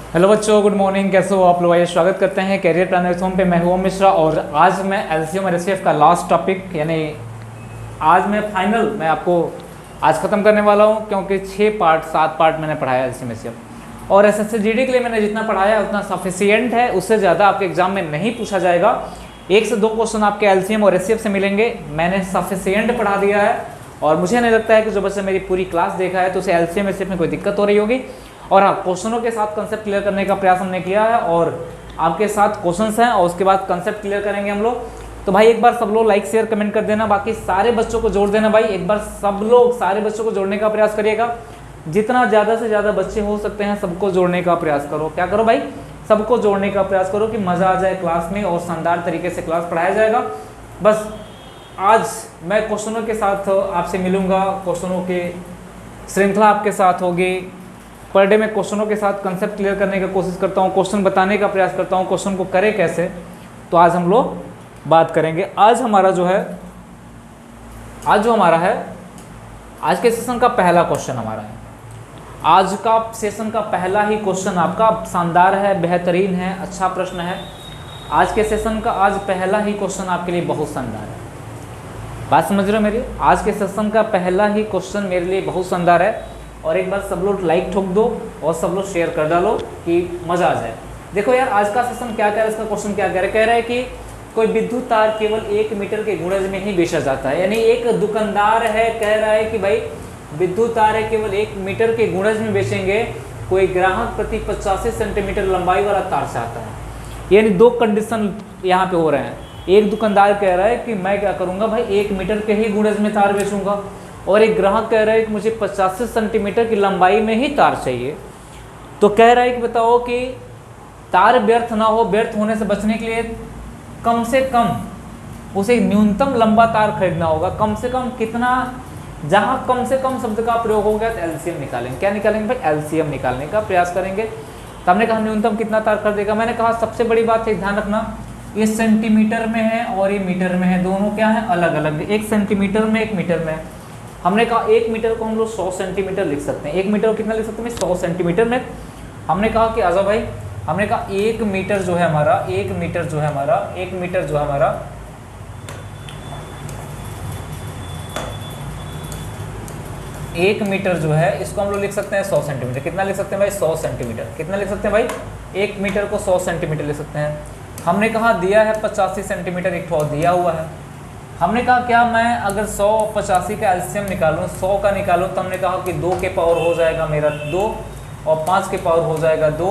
Hello बच्चों, good morning. कैसे हो आप लोग? आइए स्वागत करते हैं कैरियर प्लानर्स होम पे। मैं हूं ओम मिश्रा और आज मैं एलसीएम और एचसीएफ का लास्ट टॉपिक यानी आज मैं आपको आज ख़त्म करने वाला हूं, क्योंकि 7 पार्ट मैंने पढ़ाया एलसीएम एचसीएफ और एसएससी जीडी के लिए मैंने जितना पढ़ाया उतना सफिशिएंट है। उससे ज़्यादा आपके एग्जाम में नहीं पूछा जाएगा। 1 से 2 क्वेश्चन आपके एलसीएम और एचसीएफ से मिलेंगे। मैंने सफिशिएंट पढ़ा दिया है और मुझे नहीं लगता है कि जो बच्चे मेरी पूरी क्लास देखा है तो उसे एलसीएम एचसीएफ में कोई दिक्कत हो रही होगी। और हाँ, क्वेश्चनों के साथ कंसेप्ट क्लियर करने का प्रयास हमने किया है और आपके साथ क्वेश्चंस हैं और उसके बाद कंसेप्ट क्लियर करेंगे हम लोग। तो भाई एक बार सब लोग लाइक शेयर कमेंट कर देना, बाकी सारे बच्चों को जोड़ देना। भाई एक बार सब लोग सारे बच्चों को जोड़ने का प्रयास करिएगा। जितना ज़्यादा से ज़्यादा बच्चे हो सकते हैं सबको जोड़ने का प्रयास करो। क्या करो भाई? सबको जोड़ने का प्रयास करो कि मज़ा आ जाए क्लास में और शानदार तरीके से क्लास पढ़ाया जाएगा। बस आज मैं क्वेश्चनों के साथ आपसे मिलूँगा, क्वेश्चनों की श्रृंखला आपके साथ होगी। पर डे में क्वेश्चनों के साथ कंसेप्ट क्लियर करने की कोशिश करता हूँ, क्वेश्चन बताने का प्रयास करता हूँ, क्वेश्चन को करें कैसे। तो आज हम लोग बात करेंगे। आज के सेशन का पहला क्वेश्चन हमारा है। आज का सेशन का पहला ही क्वेश्चन आपका शानदार है, बेहतरीन है, अच्छा प्रश्न है। आज के सेशन का आज पहला ही क्वेश्चन आपके लिए बहुत शानदार है। बात समझ रहे हो मेरी? आज के सेशन का पहला ही क्वेश्चन मेरे लिए बहुत शानदार है। और एक बार सब लोग लाइक ठोक दो और सब लोग शेयर कर डालो कि मज़ा आ जाए। देखो यार, आज का सेशन क्या कह रहा है, इसका क्वेश्चन क्या कह रहा है कि कोई विद्युत तार केवल 1 मीटर के गुणज में ही बेचा जाता है। यानी एक दुकानदार है, कह रहा है कि भाई विद्युत तार है केवल 1 मीटर के गुणज में बेचेंगे। कोई ग्राहक प्रति 85 सेंटीमीटर लंबाई वाला तार चाहता है। यानी 2 कंडीशन यहाँ पे हो रहे हैं। एक दुकानदार कह रहा है कि मैं क्या करूँगा भाई, 1 मीटर के ही गुणज में तार बेचूंगा, और एक ग्राहक कह रहा है कि मुझे 85 सेंटीमीटर की लंबाई में ही तार चाहिए। तो कह रहा है कि बताओ कि तार व्यर्थ ना हो, व्यर्थ होने से बचने के लिए कम से कम उसे न्यूनतम लंबा तार खरीदना होगा। कम से कम कितना? जहाँ कम से कम शब्द का प्रयोग हो गया तो एलसीएम निकालेंगे। क्या निकालेंगे भाई? एलसीएम निकालने का प्रयास करेंगे। तो हमने कहा न्यूनतम कितना तार खरीदेगा। मैंने कहा सबसे बड़ी बात है, ध्यान रखना, ये सेंटीमीटर में है और ये मीटर में है, दोनों क्या है? अलग अलग। एक सेंटीमीटर में, एक मीटर में। हमने कहा 1 मीटर को हम लोग 100 सेंटीमीटर लिख सकते हैं। 1 मीटर को कितना लिख सकते हैं? 100 सेंटीमीटर में। हमने कहा कि आजा भाई, हमने कहा 1 मीटर जो है हमारा, 1 मीटर जो है हमारा, 1 मीटर जो है हमारा, 1 मीटर जो है इसको हम लोग लिख सकते हैं 100 सेंटीमीटर। कितना लिख सकते हैं भाई? 100 सेंटीमीटर। कितना लिख सकते हैं भाई? 1 मीटर को 100 सेंटीमीटर लिख सकते हैं। हमने कहा दिया है 85 सेंटीमीटर, एक ठो दिया हुआ है। हमने कहा क्या मैं अगर 100 85 का एलसीएम निकालूं, 100 का निकालूं, तो हमने कहा कि 2 के पावर हो जाएगा मेरा 2 और 5 के पावर हो जाएगा 2,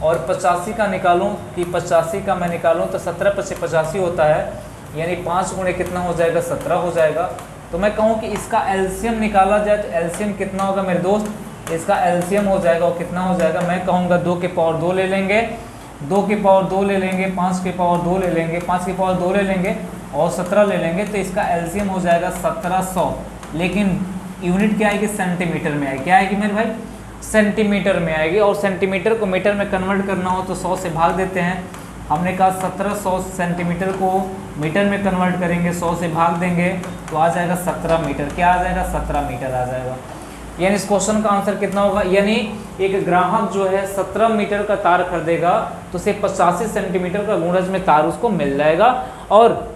और 85 का निकालूं कि 85 का मैं निकालूं तो 17 × 85 होता है, यानी 5 गुणे कितना हो जाएगा? 17 हो जाएगा। तो मैं कहूँ कि इसका एलसीएम निकाला जाए तो एलसीएम कितना होगा मेरे दोस्त? इसका एलसीएम हो जाएगा और कितना हो जाएगा? मैं कहूँगा 2 के पावर 2 ले लेंगे, 2 के पावर 2 ले लेंगे, 5 के पावर 2 ले लेंगे, 5 के पावर 2 ले लेंगे और 17 ले लेंगे, तो इसका एलसीएम हो जाएगा 1700। लेकिन यूनिट क्या आएगी? सेंटीमीटर में आएगी। क्या आएगी मेरे भाई? सेंटीमीटर में आएगी। और सेंटीमीटर को मीटर में कन्वर्ट करना हो तो 100 से भाग देते हैं। हमने कहा 1700 सेंटीमीटर को मीटर में कन्वर्ट करेंगे, 100 से भाग देंगे तो आ जाएगा 17 मीटर। क्या आ जाएगा? 17 मीटर आ जाएगा। यानी इस क्वेश्चन का आंसर कितना होगा? यानी एक ग्राहक जो है 17 मीटर का तार खरीदेगा तो उसे 85 सेंटीमीटर का गुणज में तार उसको मिल जाएगा और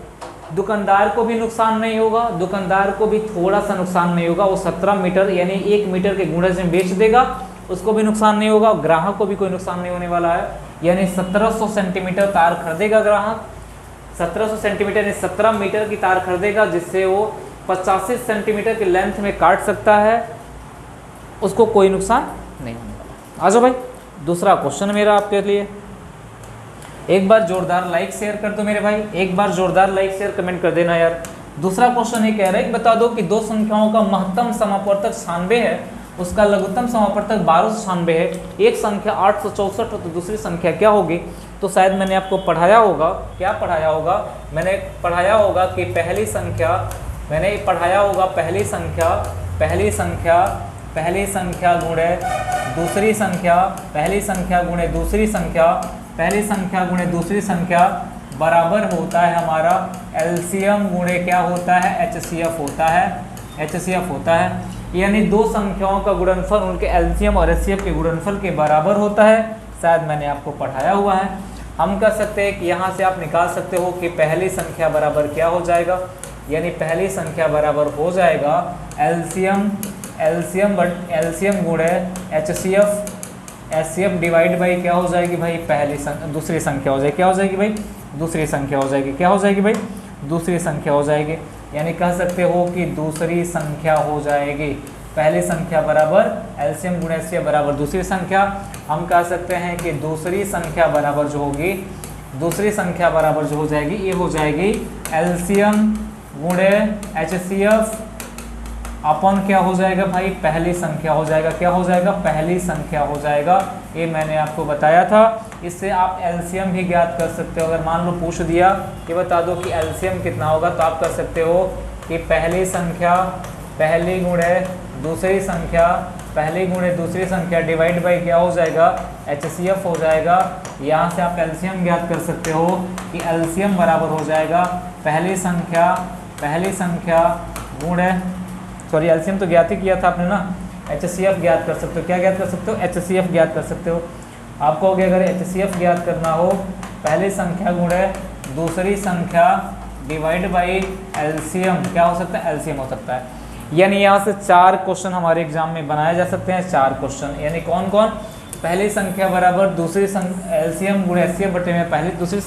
दुकानदार को भी नुकसान नहीं होगा, दुकानदार को भी थोड़ा सा नुकसान नहीं होगा। वो 17 मीटर यानी 1 मीटर के गुणज में बेच देगा, उसको भी नुकसान नहीं होगा, ग्राहक को भी कोई नुकसान नहीं होने वाला है। यानी 1700 सेंटीमीटर तार खरीदेगा ग्राहक, 1700 सेंटीमीटर यानी 17 मीटर की तार खरीदेगा, जिससे वो 85 सेंटीमीटर की लेंथ में काट सकता है, उसको कोई नुकसान नहीं होने वाला। आ जाओ भाई, दूसरा क्वेश्चन मेरा आपके लिए। एक बार जोरदार लाइक शेयर कर दो मेरे भाई, एक बार जोरदार लाइक शेयर कमेंट कर देना यार। दूसरा क्वेश्चन ये कह रहा है कि बता दो कि 2 संख्याओं का महत्तम समापवर्तक 96 है, उसका लघुत्तम समापवर्तक 1296 है। एक संख्या 864 तो दूसरी संख्या क्या होगी? तो शायद मैंने आपको पढ़ाया होगा। क्या पढ़ाया होगा? मैंने पढ़ाया होगा कि पहली संख्या गुणे दूसरी संख्या, पहली संख्या गुणे दूसरी संख्या, पहली संख्या गुणे दूसरी संख्या बराबर होता है हमारा एलसीएम गुणे क्या होता है? एचसीएफ होता है। एचसीएफ होता है यानी 2 संख्याओं का गुणनफल उनके एलसीएम और एचसीएफ के गुणनफल के बराबर होता है। शायद मैंने आपको पढ़ाया हुआ है। हम कर सकते हैं कि यहाँ से आप निकाल सकते हो कि पहली संख्या बराबर क्या हो जाएगा, यानी पहली संख्या बराबर हो जाएगा एलसीएम गुणे एचसीएफ डिवाइड बाई क्या हो जाएगी भाई, दूसरी संख्या हो जाएगी। क्या हो जाएगी भाई, दूसरी संख्या हो जाएगी। क्या हो जाएगी भाई, दूसरी संख्या हो जाएगी। यानी कह सकते हो कि दूसरी संख्या हो जाएगी। पहली संख्या बराबर एलसीएम गुणे एचसीएफ बराबर दूसरी संख्या। हम कह सकते हैं कि दूसरी संख्या बराबर जो होगी, दूसरी संख्या बराबर जो हो जाएगी, ये हो जाएगी एलसीएम गुणे एचसीएफ अपन क्या हो जाएगा भाई, पहली संख्या हो जाएगा। क्या हो जाएगा, पहली संख्या हो जाएगा। ये मैंने आपको बताया था। इससे आप एलसीएम भी ज्ञात कर सकते हो। अगर मान लो पूछ दिया कि बता दो कि एलसीएम कितना होगा, तो आप कर सकते हो कि पहली संख्या पहली गुणे दूसरी संख्या, पहली गुणे दूसरी संख्या डिवाइड बाई क्या हो जाएगा, एचसीएफ हो जाएगा। यहाँ से आप एलसीएम ज्ञात कर सकते हो कि एलसीएम बराबर हो जाएगा पहली संख्या गुणे, सॉरी एलसीएम तो ज्ञात ही किया था आपने ना, एचसीएफ ज्ञात कर सकते हो। क्या ज्ञात कर सकते हो, एचसीएफ ज्ञात कर सकते हो। आपको अगर एचसीएफ ज्ञात करना हो, पहली संख्या गुणे दूसरी संख्या डिवाइड बाई एलसीएम क्या हो सकता है, एलसीएम हो सकता है। यानी यहाँ से 4 क्वेश्चन हमारे एग्जाम में बनाए जा सकते हैं। 4 क्वेश्चन, यानी कौन कौन, पहली संख्या बराबर दूसरी संख्या एलसीएम गुणे एचसीएफ बटे में पहली दूसरी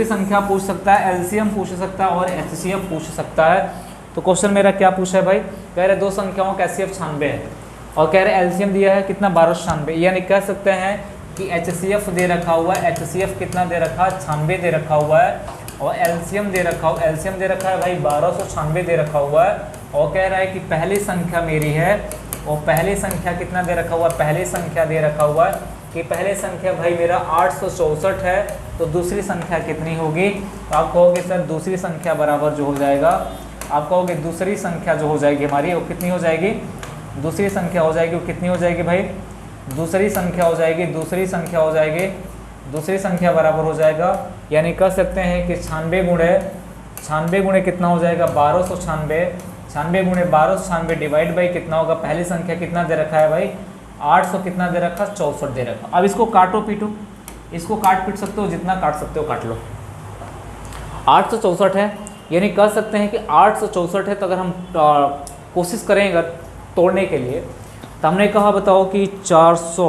संख्या पूछ सकता है, एलसीएम पूछ सकता है और एचसीएफ पूछ सकता है। तो क्वेश्चन मेरा क्या पूछा है भाई, कह रहे दो संख्याओं का एचसीएफ 96 है और कह रहे एलसीएम दिया है कितना 1296। यानी कह सकते हैं कि एचसीएफ दे रखा हुआ है, एचसीएफ कितना दे रखा है, 96 दे रखा हुआ है, और एलसीएम दे रखा है भाई 1296 दे रखा हुआ है। और कह रहा है कि पहली संख्या मेरी है, और पहली संख्या कितना दे रखा हुआ है, पहली संख्या दे रखा हुआ है कि पहली संख्या भाई मेरा 864 है, तो दूसरी संख्या कितनी होगी। तो आप कहोगे सर दूसरी संख्या बराबर जो हो जाएगा, आप कहोगे दूसरी संख्या जो हो जाएगी हमारी वो कितनी हो जाएगी, दूसरी संख्या हो जाएगी वो कितनी हो जाएगी भाई, दूसरी संख्या हो जाएगी दूसरी संख्या बराबर हो जाएगा। यानी कह सकते हैं कि 96 गुणे कितना हो जाएगा 1296, 96 गुणे 1296 डिवाइड बाई कितना होगा, पहली संख्या कितना दे रखा है भाई 800 कितना दे रखा, 64 दे रखा। अब इसको काटो पीटो, इसको काट पीट सकते हो, जितना काट सकते हो काट लो। 864 है, यानी कह सकते हैं कि 864 है। तो अगर हम कोशिश करें अगर तोड़ने के लिए, तो हमने कहा बताओ कि 400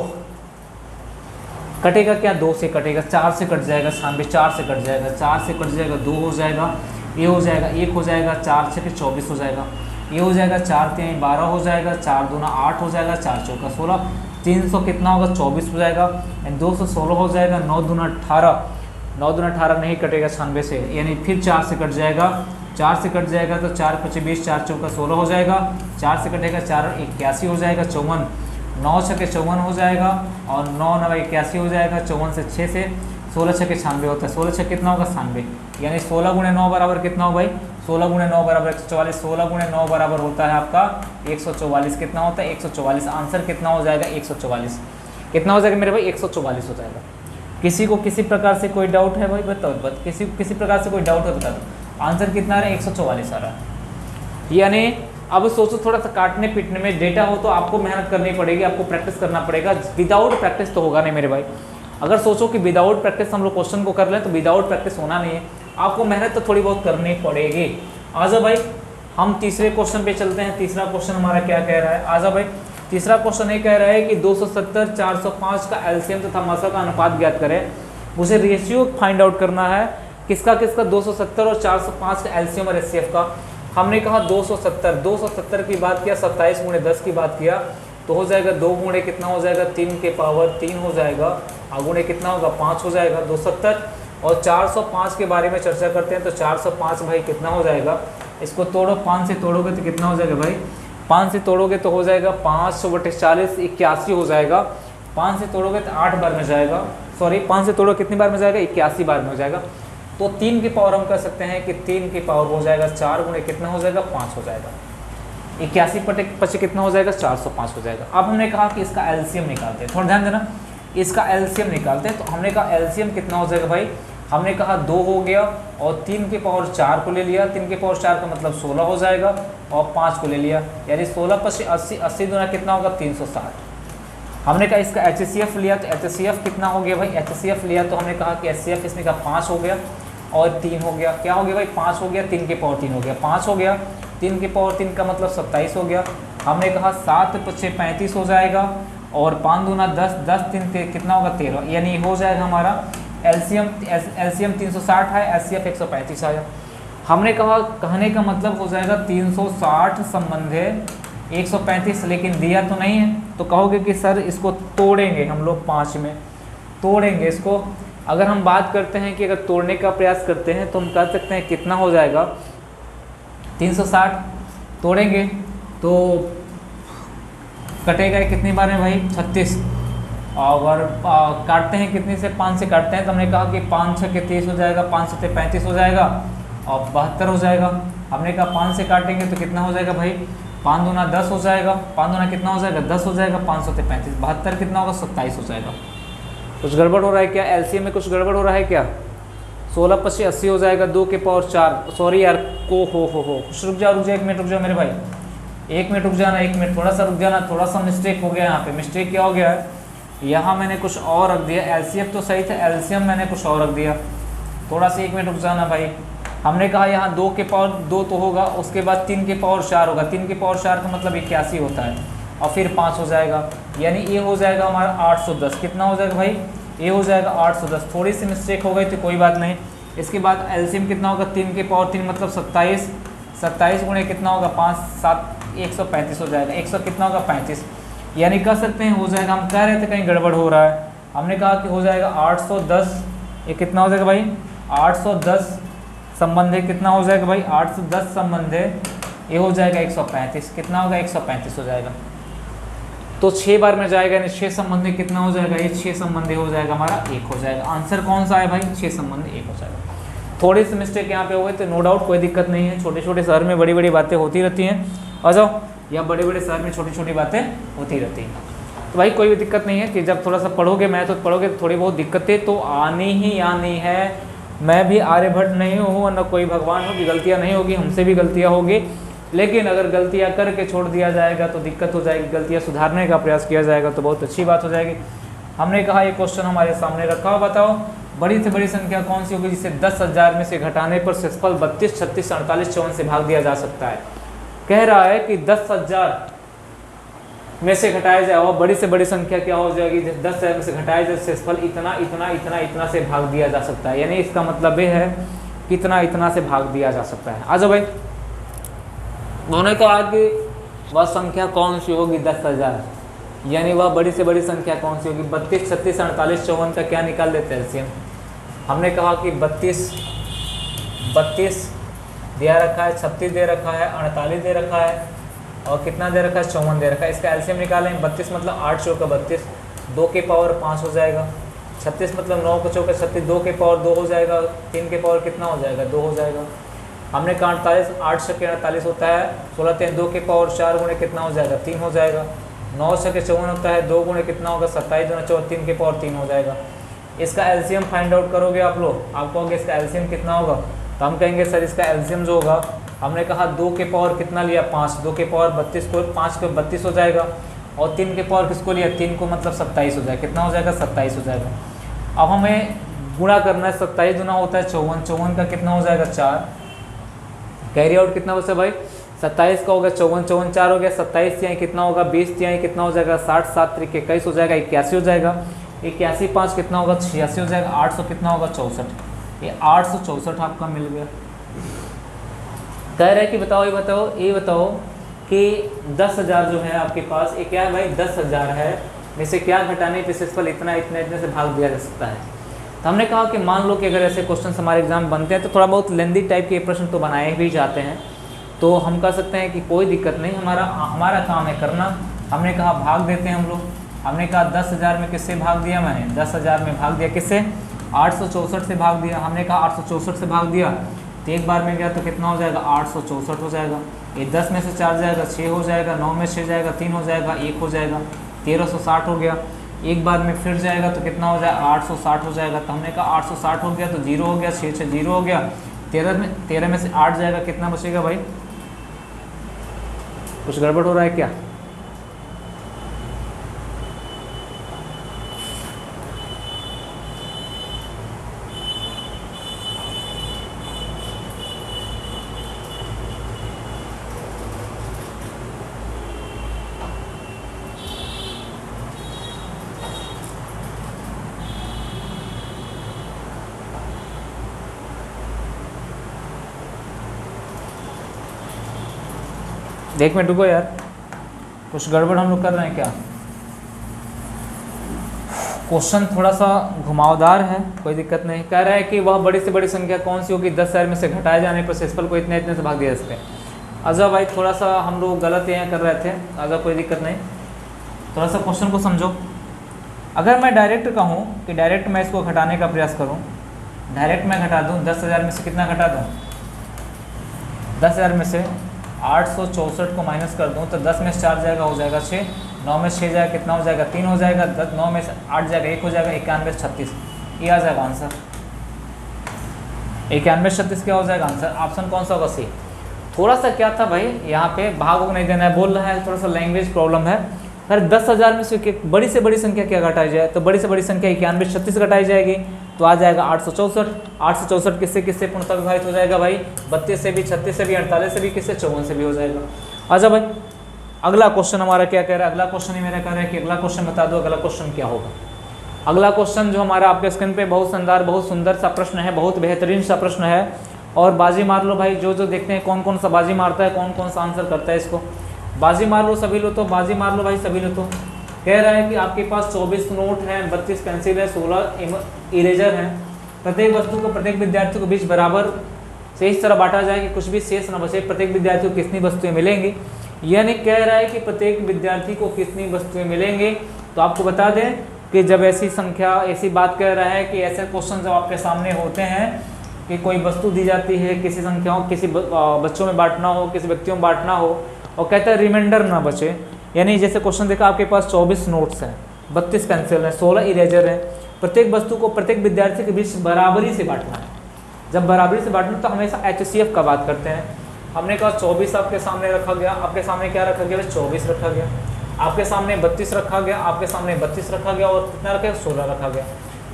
कटेगा क्या, 2 से कटेगा, 4 से कट जाएगा 96, 4 से कट जाएगा, 4 से कट जाएगा 2 हो जाएगा, ये हो जाएगा 1 हो जाएगा, 4 6 24 हो जाएगा, ये हो जाएगा 4 3 12 हो जाएगा, 4 दूना 8 हो जाएगा, 4 चौका 16, 300 कितना होगा 24 हो जाएगा, 216 हो जाएगा, 9 दूना 18, 9 दूना 18 नहीं कटेगा 96 से, यानी फिर 4 से कट जाएगा, 4 से कट जाएगा तो 4 5 20, 4 चौका 16 हो जाएगा, 4 से कटेगा 4 81 हो जाएगा, 54, 9 6 54 हो जाएगा, और 9 9 81 हो जाएगा, 54 से 6 से 16 6 96 होता है, 16 6 कितना होगा 96, यानी 16 गुणे 9 बराबर कितना हो भाई, 16 गुणे 9 बराबर 144, 16 गुणे 9 बराबर होता है आपका 144। कितना होता है 144, आंसर कितना हो जाएगा 144। कितना हो जाएगा मेरे भाई 144 हो जाएगा। किसी को किसी प्रकार से कोई डाउट है भाई बताओ, किसी प्रकार से कोई डाउट है बता दो। आंसर कितना आ रहा है 144 आ रहा है। यानी अब सोचो थोड़ा सा काटने पीटने में डेटा हो तो आपको मेहनत करनी पड़ेगी, आपको प्रैक्टिस करना पड़ेगा। विदाउट प्रैक्टिस तो होगा नहीं मेरे भाई। अगर सोचो कि विदाउट प्रैक्टिस हम लोग क्वेश्चन को कर लें तो विदाउट प्रैक्टिस होना नहीं है, आपको मेहनत तो थोड़ी बहुत करनी पड़ेगी। आजा भाई हम तीसरे क्वेश्चन पे चलते हैं। तीसरा क्वेश्चन हमारा क्या कह रहा है, आजा भाई तीसरा क्वेश्चन ये कह रहा है कि 270 405 का एलसीएम तथा मसा का अनुपात ज्ञात करें। मुझे रेशियो फाइंड आउट करना है किसका 270 और 405 का एलसीएम और एचसीएफ का। हमने कहा 270 की बात किया, 27 गुणे 10 की बात किया तो हो जाएगा 2 गुणे कितना हो जाएगा 3 के पावर 3 हो जाएगा, गुणे कितना होगा 5 हो जाएगा 270। और 405 के बारे में चर्चा करते हैं तो 405 भाई कितना हो जाएगा, इसको तोड़ो, 5 से तोड़ोगे तो कितना हो जाएगा भाई, 5 से तोड़ोगे तो हो जाएगा 500/40 81 हो जाएगा। 5 से तोड़ोगे तो 8 बार में जाएगा, सॉरी 5 से तोड़ो कितनी बार में जाएगा 81 बार में हो जाएगा। तो 3 की पावर हम कह सकते हैं कि 3 की पावर हो जाएगा 4 गुणे कितना हो जाएगा 5 हो जाएगा, 81/5 कितना हो जाएगा 405 हो जाएगा। अब हमने कहा कि इसका एलसीएम निकालते हैं, थोड़ा ध्यान देना, इसका एलसीएम निकालते हैं। तो हमने कहा एलसीएम कितना हो जाएगा भाई, हमने कहा 2 हो गया और 3 की पावर 4 को ले लिया, 3 की पावर 4 का मतलब 16 हो जाएगा और 5 को ले लिया, यानी 16 + 80, 80 दूना कितना होगा 360। हमने कहा इसका HCF लिया तो HCF कितना हो गया भाई, HCF लिया तो हमने कहा कि HCF इसमें का 5 हो गया और 3 हो गया, क्या हो गया भाई 5 हो गया, 3 के पावर 3 हो गया, 5 हो गया 3 के पावर 3 का मतलब 27 हो गया। हमने कहा 7 × 6 35 हो जाएगा और 5 दूना 10, 10 3 कितना होगा 13, यानी हो जाएगा हमारा एलसीएम 360 है, HCF 135 आया। हमने कहा कहने का मतलब हो जाएगा 360 संबंधे 135, लेकिन दिया तो नहीं है, तो कहोगे कि सर इसको तोड़ेंगे हम लोग 5 में, तोड़ेंगे इसको। अगर हम बात करते हैं कि अगर तोड़ने का प्रयास करते हैं तो हम कह सकते हैं कितना हो जाएगा 360, तोड़ेंगे तो कटेगा कितनी बार में भाई 36, और काटते हैं कितनी से 5 से काटते हैं तो हमने कहा कि 5 6 के 30 हो जाएगा, 5 7 35 हो जाएगा और 72 हो जाएगा। हमने कहा 5 से काटेंगे तो कितना हो जाएगा भाई 5 दूना 10 हो जाएगा, 5 दूना कितना हो जाएगा 10 हो जाएगा, 5 7 35, 72 कितना होगा 27 हो जाएगा। कुछ गड़बड़ हो रहा है क्या, एलसीएम में कुछ गड़बड़ हो रहा है क्या? 16 25 80 हो जाएगा, 2 के पावर 4, सॉरी यार को हो रुक जा 1 मिनट रुक जाओ मेरे भाई, 1 मिनट रुक जाना, 1 मिनट थोड़ा सा रुक जाना, थोड़ा सा मिस्टेक हो गया यहाँ पे। मिस्टेक क्या हो गया है, यहाँ मैंने कुछ और रख दिया, एलसीएम तो सही था, एलसीएम मैंने कुछ और रख दिया, थोड़ा सा 1 मिनट रुक जाना भाई। हमने कहा यहाँ 2 के पावर 2 तो होगा, उसके बाद 3 के पावर 4 होगा, 3 के पावर 4 का मतलब 81 होता है और फिर 5 हो जाएगा, यानी ये हो जाएगा हमारा 810। कितना हो जाएगा भाई, ये हो जाएगा 810। थोड़ी सी मिस्टेक हो गई तो कोई बात नहीं। इसके बाद एलसीएम कितना होगा 3 के पावर 3 मतलब 27, 27 गुणे कितना होगा 5 7 135 हो जाएगा, 100 कितना होगा 35, यानी कह सकते हैं हो जाएगा। हम कह रहे थे कहीं गड़बड़ हो रहा है, हमने कहा कि हो जाएगा 810, ये कितना हो जाएगा भाई 810 संबंधे कितना हो जाएगा भाई 810 संबंधे ये हो जाएगा 135, कितना होगा 135 हो जाएगा। तो 6 बार में जाएगा, यानी 6 संबंधे कितना हो जाएगा, ये 6 संबंधे हो जाएगा हमारा 1 हो जाएगा। आंसर कौन सा है भाई 6 संबंधे 1 हो जाएगा। थोड़ी सी मिस्टेक यहाँ पे हो गई तो नो डाउट कोई दिक्कत नहीं है, छोटे छोटे शहर में बड़ी बड़ी बातें होती रहती हैं, आ जाओ, या बड़े बड़े शहर में छोटी छोटी बातें होती रहती हैं। तो भाई कोई भी दिक्कत नहीं है कि जब थोड़ा सा पढ़ोगे मैथ तो पढ़ोगे तो थोड़ी बहुत दिक्कतें तो आनी ही आनी है। मैं भी आर्यभट्ट नहीं हूँ और न कोई भगवान हो कि गलतियाँ नहीं होगी, हमसे भी गलतियाँ होगी, लेकिन अगर गलतियाँ करके छोड़ दिया जाएगा तो दिक्कत हो जाएगी, गलतियाँ सुधारने का प्रयास किया जाएगा तो बहुत अच्छी बात हो जाएगी। हमने कहा ये क्वेश्चन हमारे सामने रखा हो, बताओ बड़ी से बड़ी संख्या कौन सी होगी जिसे 10,000 में से घटाने पर शेषफल 32 36 48 54 से भाग दिया जा सकता है। कह रहा है कि 10,000 में से घटाया जाए और बड़ी से बड़ी संख्या क्या हो जाएगी 10,000 में से घटाया जाए शेषफल इतना इतना इतना इतना से भाग दिया जा सकता है, यानी इसका मतलब ये है कितना इतना से भाग दिया जा सकता है। आ जाओ भाई, उन्होंने कहा कि वह संख्या कौन सी होगी 10,000, यानी वह बड़ी से बड़ी संख्या कौन सी होगी 32 36 48 54 का क्या निकाल लेते हैं एलसीएम। हमने कहा कि 32 दिया रखा है, 36 दे रखा है, 48 दे रखा है और कितना दे रखा है 54 दे रखा है। इसका एलसीएम निकालें, 32 मतलब 8 चौका 32, 2 के पावर 5 हो जाएगा, 36 मतलब 9 को चौका 36, 2 के पावर 2 हो जाएगा, 3 के पावर कितना हो जाएगा 2 हो जाएगा। हमने कहा 48 8 छक्के 48 होता है, 16 3 2 के पावर 4 गुणे कितना हो जाएगा 3 हो जाएगा, 9 छक्के 54 होता है, 2 गुणे कितना होगा 27 दूना 4 3 के पावर 3 हो जाएगा। इसका एलसीएम फाइंड आउट करोगे आप लोग, आप कहोगे इसका एलसीएम कितना होगा, तो हम कहेंगे सर इसका एलसीएम जो होगा, हमने कहा 2 के पावर कितना लिया 5, 2 के पावर 32 को 5 को 32 हो जाएगा और 3 के पावर किसको लिया 3 को मतलब 27 हो जाएगा, कितना हो जाएगा 27 हो जाएगा। अब हमें गुणा करना है, 27 गुना होता है 54, 54 का कितना हो जाएगा 4, कैरी आउट कितना बचा भाई 27 का होगा 54, 54 4 हो गया, 27 यहाँ कितना होगा 20 यहाँ कितना हो जाएगा 60, 7 3 21 हो जाएगा, 81 हो जाएगा, 81 5 कितना होगा 86 हो जाएगा, 800 कितना होगा 64, ये 864 आपका मिल गया। कह रहे हैं कि बताओ ये बताओ कि 10,000 जो है आपके पास ये क्या है भाई 10,000 है, में से क्या घटाने पे शेषफल इतना इतने इतने से भाग दिया जा सकता है। तो हमने कहा कि मान लो कि अगर ऐसे क्वेश्चन हमारे एग्जाम बनते हैं तो थोड़ा बहुत लेंदी टाइप के प्रश्न तो बनाए भी जाते हैं, तो हम कह सकते हैं कि कोई दिक्कत नहीं, हमारा काम है करना। हमने कहा भाग देते हैं हम लोग, हमने कहा 10,000 में किससे भाग दिया, मैंने 10,000 में भाग दिया किससे 864 से भाग दिया। हमने कहा 864 से भाग दिया तो एक बार में गया तो कितना हो जाएगा 864 हो जाएगा, ये 10 में से 4 जाएगा 6 हो जाएगा, 9 में 6 जाएगा 3 हो जाएगा, 1 हो जाएगा, 1360 हो गया। एक बार में फिर जाएगा तो कितना हो जाएगा 860 हो जाएगा। तो हमने कहा 860 हो गया तो 0 हो गया, 6 6 0 हो गया, 13 में से 8 जाएगा, कितना बचेगा भाई, कुछ गड़बड़ हो रहा है क्या, 1 मिनट रुको यार, कुछ गड़बड़ हम लोग कर रहे हैं क्या? क्वेश्चन थोड़ा सा घुमावदार है, कोई दिक्कत नहीं। कह रहा है कि वह बड़ी से बड़ी संख्या कौन सी होगी 10,000 में से घटाए जाने पर शेषफल को इतने इतने से भाग दिया जा सके। अच्छा भाई थोड़ा सा हम लोग गलत यहाँ कर रहे थे, अच्छा कोई दिक्कत नहीं, थोड़ा सा क्वेश्चन को समझो। अगर मैं डायरेक्ट कहूँ कि डायरेक्ट मैं इसको घटाने का प्रयास करूँ, डायरेक्ट मैं घटा दूँ 10,000 में से कितना घटा दूँ, 10,000 में से 864 को माइनस कर दूँ तो 10 में से 4 जाएगा, हो जाएगा 6, 9 में से 6 जाएगा, कितना हो जाएगा 3 हो जाएगा, 9 में से 8 जाएगा 1 हो जाएगा, 91 से 36, ये आ जाएगा आंसर। 91 से 36 क्या हो जाएगा आंसर? ऑप्शन कौन सा होगा? सी। थोड़ा सा क्या था भाई, यहाँ पे भाग को नहीं देना है, बोल रहा है, थोड़ा सा लैंग्वेज प्रॉब्लम है। अगर 10,000 में से बड़ी संख्या क्या घटाई जाए, तो बड़ी से बड़ी संख्या 91 से 36 घटाई जाएगी, तो आ जाएगा 864। 864 किससे किससे पूर्णतः विभाजित हो जाएगा भाई? 32 से भी, 36 से भी, 48 से भी, किससे 54 से भी हो जाएगा। अच्छा भाई अगला क्वेश्चन हमारा क्या कह रहा है? अगला क्वेश्चन ही मेरा कह रहा है कि अगला क्वेश्चन बता दो, अगला क्वेश्चन क्या होगा। अगला क्वेश्चन जो हमारा आपके स्क्रीन पे बहुत शानदार, बहुत सुंदर सा प्रश्न है, बहुत बेहतरीन सा प्रश्न है, और बाजी मार लो भाई, जो जो देखते हैं कौन कौन सा बाजी मारता है, कौन कौन सा आंसर करता है, इसको बाजी मार लो सभी लो, तो बाजी मार लो भाई सभी लो। तो कह रहा है कि आपके पास 24 नोट हैं, 32 पेंसिल है, 16 इरेजर हैं। प्रत्येक वस्तु को प्रत्येक विद्यार्थी को बीच बराबर से इस तरह बांटा जाए कि कुछ भी शेष न बचे। प्रत्येक विद्यार्थी को कितनी वस्तुएं मिलेंगी, यानी कह रहा है कि प्रत्येक विद्यार्थी को कितनी वस्तुएं मिलेंगी। तो आपको बता दें कि जब ऐसी संख्या, ऐसी बात कह रहा है कि ऐसे क्वेश्चन जब आपके सामने होते हैं कि कोई वस्तु दी जाती है, किसी संख्याओं, किसी बच्चों में बांटना हो, किसी व्यक्तियों में बांटना हो, और कहता है रिमाइंडर ना बचे, यानी जैसे क्वेश्चन देखा आपके पास 24 नोट्स हैं, 32 पेंसिल हैं, 16 इरेजर हैं, प्रत्येक वस्तु को प्रत्येक विद्यार्थी के बीच बराबरी से बांटना है। जब बराबरी से बांटना तो हमेशा HCF का बात करते हैं। हमने कहा 24 आपके सामने रखा गया, आपके सामने क्या रखा गया? 24 रखा गया। आपके सामने 32 रखा गया, आपके सामने 32 रखा गया, और कितना रखा गया? 16 रखा गया।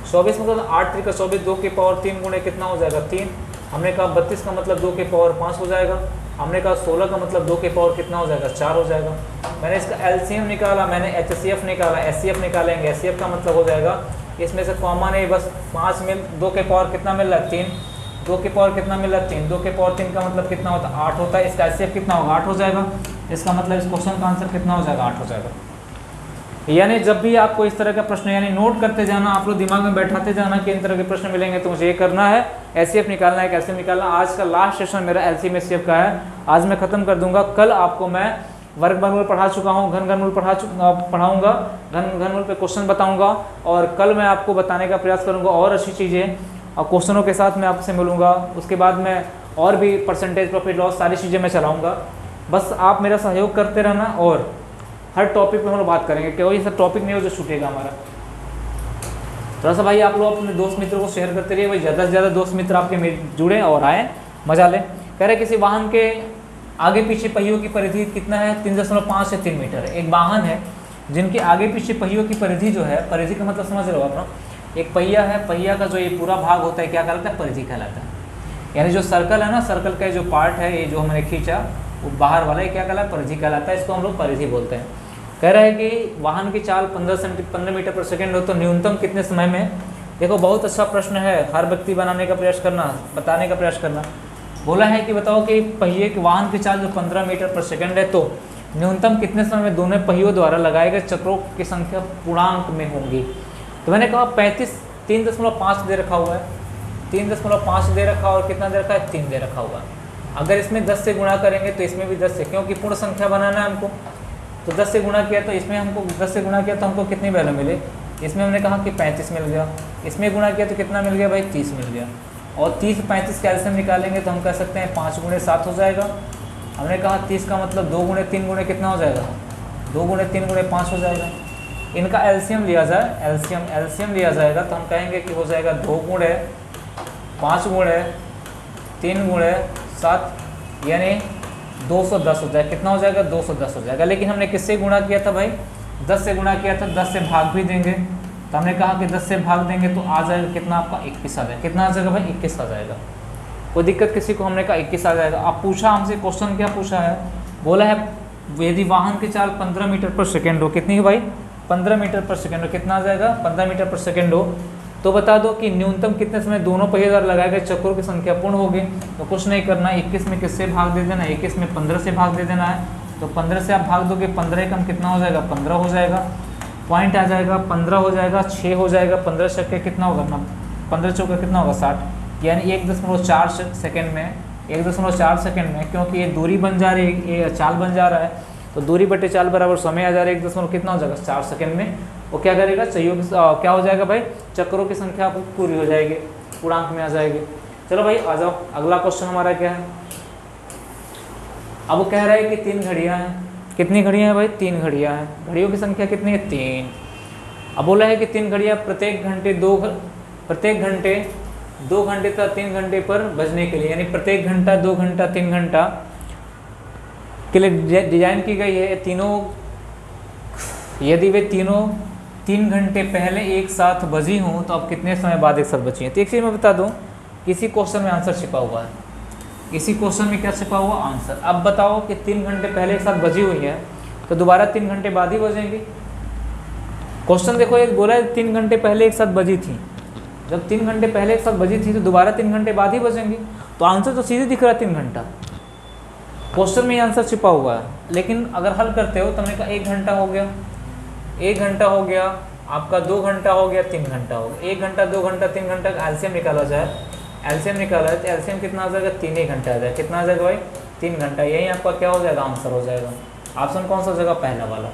24 मतलब 8 3 का 24, 2 की पावर 3 गुणे कितना हो जाएगा? 3। हमने कहा 32 का मतलब 2 की पावर 5 हो जाएगा। हमने कहा 16 का मतलब 2 के पावर कितना हो जाएगा? 4 हो जाएगा। मैंने इसका LCM निकाला, मैंने HCF निकाला, SCF निकालेंगे। SCF का मतलब हो जाएगा इसमें से कॉमन है बस 5 में 2 के पावर कितना मिल रहा है? 3। 2 के पावर कितना मिल रहा है? 3। 2 के पावर 3 का मतलब कितना होता है? 8 होता है। इसका HCF कितना होगा? 8 हो जाएगा। इसका मतलब इस क्वेश्चन का आंसर कितना हो जाएगा? 8 हो जाएगा। यानी जब भी आपको इस तरह का प्रश्न, यानी नोट करते जाना, आप लोग दिमाग में बैठाते जाना कि इन तरह के प्रश्न मिलेंगे तो मुझे ये करना है, SCF निकालना है, कैसे निकालना। आज का लास्ट सेशन मेरा LCM SCF का है, आज मैं खत्म कर दूंगा। कल आपको मैं वर्ग वर्गमूल पढ़ा चुका हूँ, घनमूल पढ़ाऊँगा, घनमूल पे क्वेश्चन बताऊँगा, और कल मैं आपको बताने का प्रयास करूँगा और अच्छी चीज़ें, और क्वेश्चनों के साथ मैं आपसे मिलूँगा। उसके बाद मैं और भी परसेंटेज, प्रॉफिट लॉस, सारी चीज़ें मैं चलाऊँगा। बस आप मेरा सहयोग करते रहना, और हर टॉपिक पे हम लोग बात करेंगे, कोई ऐसा टॉपिक नहीं हो जो छूटेगा हमारा। थोड़ा सा भाई आप लोग अपने दोस्त मित्रों को शेयर करते रहिए भाई, ज़्यादा से ज़्यादा दोस्त मित्र आपके जुड़े और आए, मजा लें। कह रहे किसी वाहन के आगे पीछे पहियों की परिधि कितना है? 3.5 से 3 मीटर है। एक वाहन है जिनके आगे पीछे पहियों की परिधि जो है, परिधि का मतलब समझ रहे हो आप लोग, एक पहिया है, पहिया का जो ये पूरा भाग होता है क्या कहलाता है? परिधि कहलाता है। यानी जो सर्कल है ना, सर्कल का जो पार्ट है, ये जो हमने खींचा वो बाहर वाला, ये क्या कहलाता है? परिधि कहलाता है। इसको हम लोग परिधि बोलते हैं। कह रहा है कि वाहन की चाल 15 मीटर पर सेकेंड हो तो न्यूनतम कितने समय में? देखो बहुत अच्छा प्रश्न है, हर व्यक्ति बनाने का प्रयास करना, बताने का प्रयास करना। बोला है कि बताओ कि पहिए के वाहन की चाल जो 15 मीटर पर सेकेंड है तो न्यूनतम कितने समय में दोनों पहियों द्वारा लगाए गए चक्रों की संख्या पूर्णांक में होंगी? तो मैंने कहा 3.5 दे रखा हुआ है, 3.5 दे रखा, और कितना दे रखा है? 3 दे रखा हुआ है। अगर इसमें 10 से गुणा करेंगे तो इसमें भी 10 से, क्योंकि पूर्ण संख्या बनाना है हमको, तो 10 से गुणा किया तो इसमें हमको 10 से गुणा किया तो हमको कितनी वैल्यू मिले? इसमें हमने कहा कि 35 मिल गया। इसमें गुणा किया तो कितना मिल गया भाई? 30 मिल गया। और 30 35 कैल्शियम निकालेंगे तो हम कह सकते हैं 5 गुणे 7 हो जाएगा। हमने कहा 30 का मतलब 2 गुणे 3 गुणे कितना हो जाएगा? 2 गुणे 3 गुणे 5 हो जाएगा। इनका LCM लिया जाए, LCM लिया जाएगा तो हम कहेंगे कि हो जाएगा 2 गुणे 5 गुणे 3 गुणे 7, यानी 210 हो जाएगा। कितना हो जाएगा? 210 हो जाएगा। लेकिन हमने किससे गुणा किया था भाई? 10 से गुणा किया था, 10 से भाग भी देंगे, तो हमने कहा कि 10 से भाग देंगे तो आ जाएगा कितना? आपका 21 आ जाएगा। कितना आ जाएगा भाई? 21 आ जाएगा। कोई दिक्कत किसी को? हमने कहा 21 आ जाएगा। अब पूछा हमसे क्वेश्चन क्या पूछा है? बोला है यदि वाहन की चाल 15 मीटर पर सेकेंड हो, कितनी है भाई? 15 मीटर पर सेकेंड हो। कितना आ जाएगा? 15 मीटर पर सेकेंड हो तो बता दो कि न्यूनतम कितने समय दोनों पहिए द्वारा लगाए गए चक्रों की संख्या पूर्ण होगी। तो कुछ नहीं करना, 21 में किससे भाग दे देना? 21 में 15 से भाग दे देना है। तो 15 से आप भाग दोगे, 15 कम कितना हो जाएगा, 15 हो जाएगा, पॉइंट आ जाएगा, 15 हो जाएगा, 6 हो जाएगा, 15 छक्के कितना होगा ना, 15 चौका कितना होगा 60, यानी 1.4 सेकेंड में, 1.4 सेकेंड में, क्योंकि ये दूरी बन जा रही है, ये चाल बन जा रहा है, तो दूरी बटे चाल बराबर समय आ जा रहा है 1 कितना हो जाएगा 4 सेकेंड में। वो क्या करेगा, चाहिए क्या हो जाएगा भाई, चक्रों की संख्या पूरी हो जाएगी, पूर्णांक में आ जाएगी। चलो भाई आ जाओ, अगला क्वेश्चन हमारा क्या है। अब वो कह रहा है कि 3 घड़ियाँ हैं। कितनी घड़ियाँ हैं भाई, 3 घड़ियाँ हैं। घड़ियों की संख्या कितनी है, 3। अब बोला है कि 3 घड़ियाँ प्रत्येक घंटे 2 घंटे तथा 3 घंटे पर बजने के लिए, यानी प्रत्येक घंटा 2 घंटा 3 घंटा के लिए डिजाइन की गई है। तीनों, यदि वे तीनों 3 घंटे पहले एक साथ बजी हों तो अब कितने समय बाद एक साथ बची हैं। तो एक चीज़ मैं बता दूं, किसी क्वेश्चन में आंसर छिपा हुआ है, इसी क्वेश्चन में क्या छिपा हुआ, आंसर। अब बताओ कि 3 घंटे पहले एक साथ बजी हुई है तो दोबारा 3 घंटे बाद ही बजेंगी। क्वेश्चन देखो, एक बोला है 3 घंटे पहले एक साथ बजी थी, जब 3 घंटे पहले एक साथ बजी थी तो दोबारा 3 घंटे बाद ही बजेंगी, तो आंसर तो सीधे दिख रहा है 3 घंटा। क्वेश्चन में ये आंसर छिपा हुआ है, लेकिन अगर हल करते हो तो हमने कहा 1 घंटा हो गया, 1 घंटा हो गया आपका, 2 घंटा हो गया, 3 घंटा हो गया। 1 घंटा 2 घंटा 3 घंटा का एलसीएम निकाला जाए, एलसीएम निकाला है तो एलसीएम कितना आ जाएगा, 3 ही घंटा आ जाएगा। कितना आ जाएगा भाई, 3 घंटा। यही आपका क्या हो जाएगा, आंसर हो जाएगा। ऑप्शन कौन सा जगह, पहला वाला।